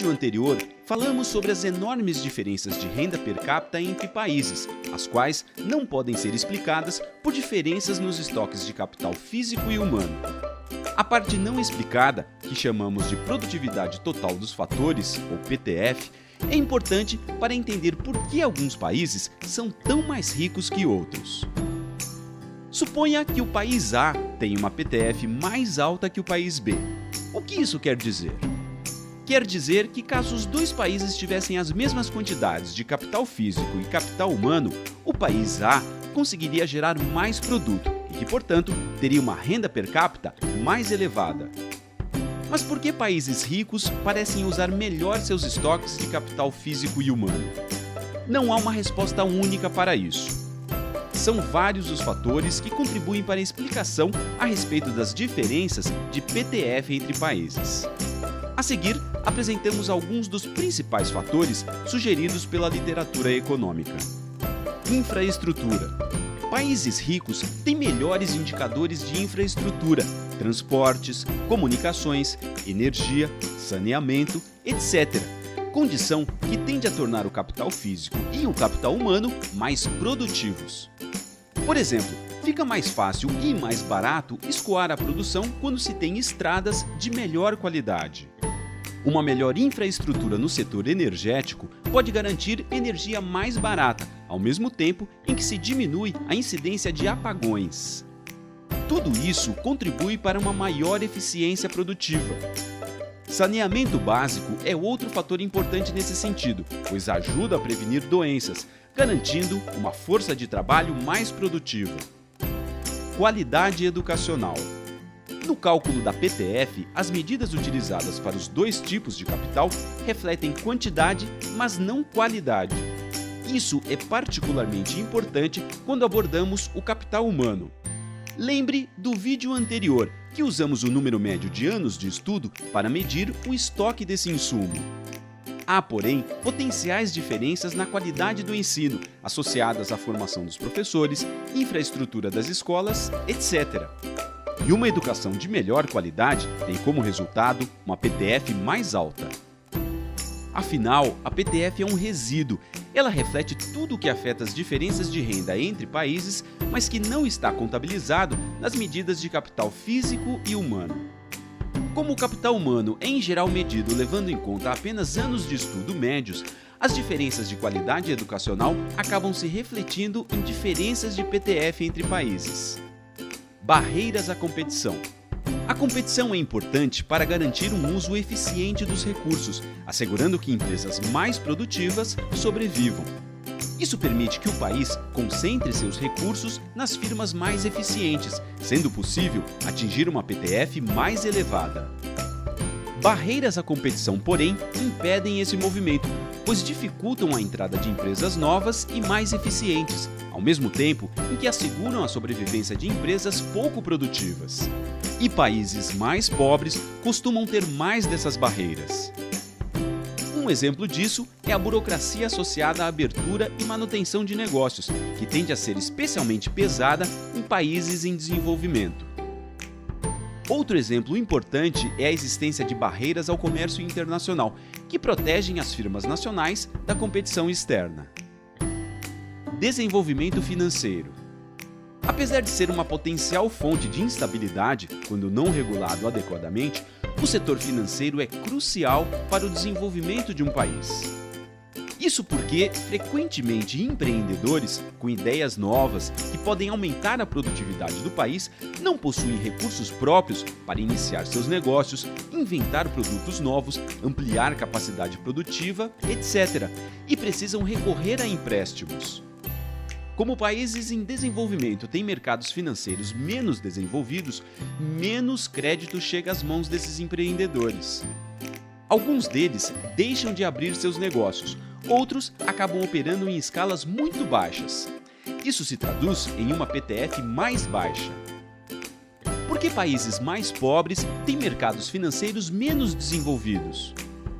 vídeo anterior, falamos sobre as enormes diferenças de renda per capita entre países, as quais não podem ser explicadas por diferenças nos estoques de capital físico e humano. A parte não explicada, que chamamos de produtividade total dos fatores, ou PTF, é importante para entender por que alguns países são tão mais ricos que outros. Suponha que o país A tem uma PTF mais alta que o país B. O que isso quer dizer? Quer dizer que caso os dois países tivessem as mesmas quantidades de capital físico e capital humano, o país A conseguiria gerar mais produto e que, portanto, teria uma renda per capita mais elevada. Mas por que países ricos parecem usar melhor seus estoques de capital físico e humano? Não há uma resposta única para isso. São vários os fatores que contribuem para a explicação a respeito das diferenças de PTF entre países. A seguir, apresentamos alguns dos principais fatores sugeridos pela literatura econômica. Infraestrutura. Países ricos têm melhores indicadores de infraestrutura, transportes, comunicações, energia, saneamento, etc., condição que tende a tornar o capital físico e o capital humano mais produtivos. Por exemplo, fica mais fácil e mais barato escoar a produção quando se tem estradas de melhor qualidade. Uma melhor infraestrutura no setor energético pode garantir energia mais barata, ao mesmo tempo em que se diminui a incidência de apagões. Tudo isso contribui para uma maior eficiência produtiva. Saneamento básico é outro fator importante nesse sentido, pois ajuda a prevenir doenças, garantindo uma força de trabalho mais produtiva. Qualidade educacional. No cálculo da PTF, as medidas utilizadas para os dois tipos de capital refletem quantidade, mas não qualidade. Isso é particularmente importante quando abordamos o capital humano. Lembre do vídeo anterior, que usamos o número médio de anos de estudo para medir o estoque desse insumo. Há, porém, potenciais diferenças na qualidade do ensino, associadas à formação dos professores, infraestrutura das escolas, etc. E uma educação de melhor qualidade tem como resultado uma PTF mais alta. Afinal, a PTF é um resíduo. Ela reflete tudo o que afeta as diferenças de renda entre países, mas que não está contabilizado nas medidas de capital físico e humano. Como o capital humano é em geral medido levando em conta apenas anos de estudo médios, as diferenças de qualidade educacional acabam se refletindo em diferenças de PTF entre países. Barreiras à competição. A competição é importante para garantir um uso eficiente dos recursos, assegurando que empresas mais produtivas sobrevivam. Isso permite que o país concentre seus recursos nas firmas mais eficientes, sendo possível atingir uma PTF mais elevada. Barreiras à competição, porém, impedem esse movimento, pois dificultam a entrada de empresas novas e mais eficientes, ao mesmo tempo em que asseguram a sobrevivência de empresas pouco produtivas. E países mais pobres costumam ter mais dessas barreiras. Um exemplo disso é a burocracia associada à abertura e manutenção de negócios, que tende a ser especialmente pesada em países em desenvolvimento. Outro exemplo importante é a existência de barreiras ao comércio internacional, que protegem as firmas nacionais da competição externa. Desenvolvimento financeiro. Apesar de ser uma potencial fonte de instabilidade quando não regulado adequadamente, o setor financeiro é crucial para o desenvolvimento de um país. Isso porque, frequentemente, empreendedores com ideias novas que podem aumentar a produtividade do país não possuem recursos próprios para iniciar seus negócios, inventar produtos novos, ampliar capacidade produtiva, etc., e precisam recorrer a empréstimos. Como países em desenvolvimento têm mercados financeiros menos desenvolvidos, menos crédito chega às mãos desses empreendedores. Alguns deles deixam de abrir seus negócios, outros acabam operando em escalas muito baixas. Isso se traduz em uma PTF mais baixa. Por que países mais pobres têm mercados financeiros menos desenvolvidos?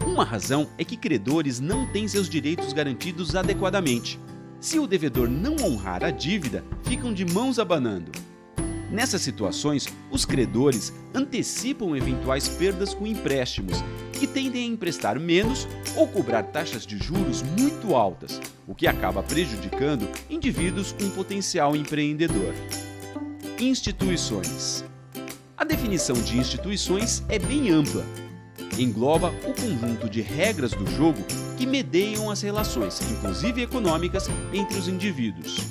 Uma razão é que credores não têm seus direitos garantidos adequadamente. Se o devedor não honrar a dívida, ficam de mãos abanando. Nessas situações, os credores antecipam eventuais perdas com empréstimos e tendem a emprestar menos ou cobrar taxas de juros muito altas, o que acaba prejudicando indivíduos com potencial empreendedor. Instituições. A definição de instituições é bem ampla. Engloba o conjunto de regras do jogo que medeiam as relações, inclusive econômicas, entre os indivíduos.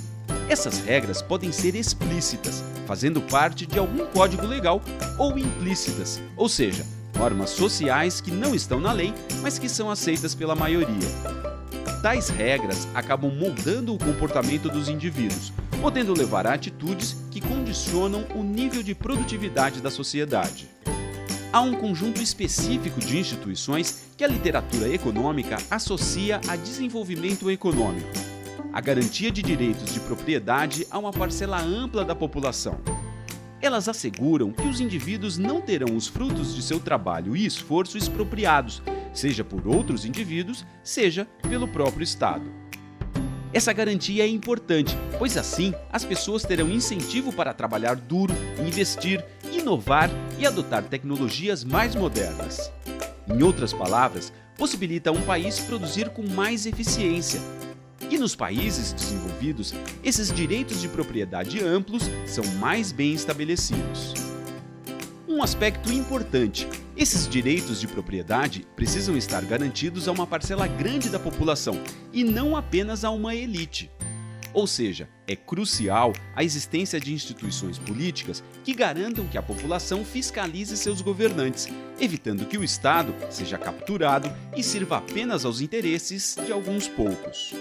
Essas regras podem ser explícitas, fazendo parte de algum código legal, ou implícitas, ou seja, normas sociais que não estão na lei, mas que são aceitas pela maioria. Tais regras acabam moldando o comportamento dos indivíduos, podendo levar a atitudes que condicionam o nível de produtividade da sociedade. Há um conjunto específico de instituições que a literatura econômica associa a desenvolvimento econômico: a garantia de direitos de propriedade a uma parcela ampla da população. Elas asseguram que os indivíduos não terão os frutos de seu trabalho e esforço expropriados, seja por outros indivíduos, seja pelo próprio Estado. Essa garantia é importante, pois assim as pessoas terão incentivo para trabalhar duro, investir, inovar e adotar tecnologias mais modernas. Em outras palavras, possibilita um país produzir com mais eficiência. E nos países desenvolvidos, esses direitos de propriedade amplos são mais bem estabelecidos. Um aspecto importante: esses direitos de propriedade precisam estar garantidos a uma parcela grande da população e não apenas a uma elite. Ou seja, é crucial a existência de instituições políticas que garantam que a população fiscalize seus governantes, evitando que o Estado seja capturado e sirva apenas aos interesses de alguns poucos.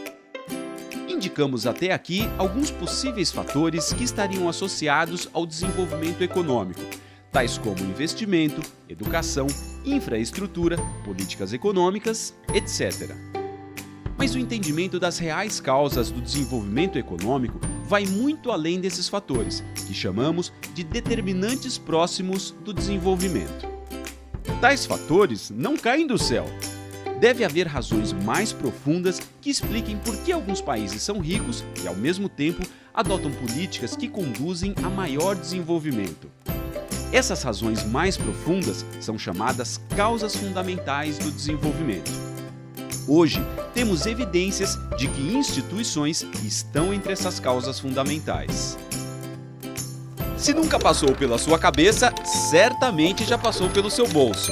Indicamos até aqui alguns possíveis fatores que estariam associados ao desenvolvimento econômico, tais como investimento, educação, infraestrutura, políticas econômicas, etc. Mas o entendimento das reais causas do desenvolvimento econômico vai muito além desses fatores, que chamamos de determinantes próximos do desenvolvimento. Tais fatores não caem do céu. Deve haver razões mais profundas que expliquem por que alguns países são ricos e, ao mesmo tempo, adotam políticas que conduzem a maior desenvolvimento. Essas razões mais profundas são chamadas causas fundamentais do desenvolvimento. Hoje, temos evidências de que instituições estão entre essas causas fundamentais. Se nunca passou pela sua cabeça, certamente já passou pelo seu bolso.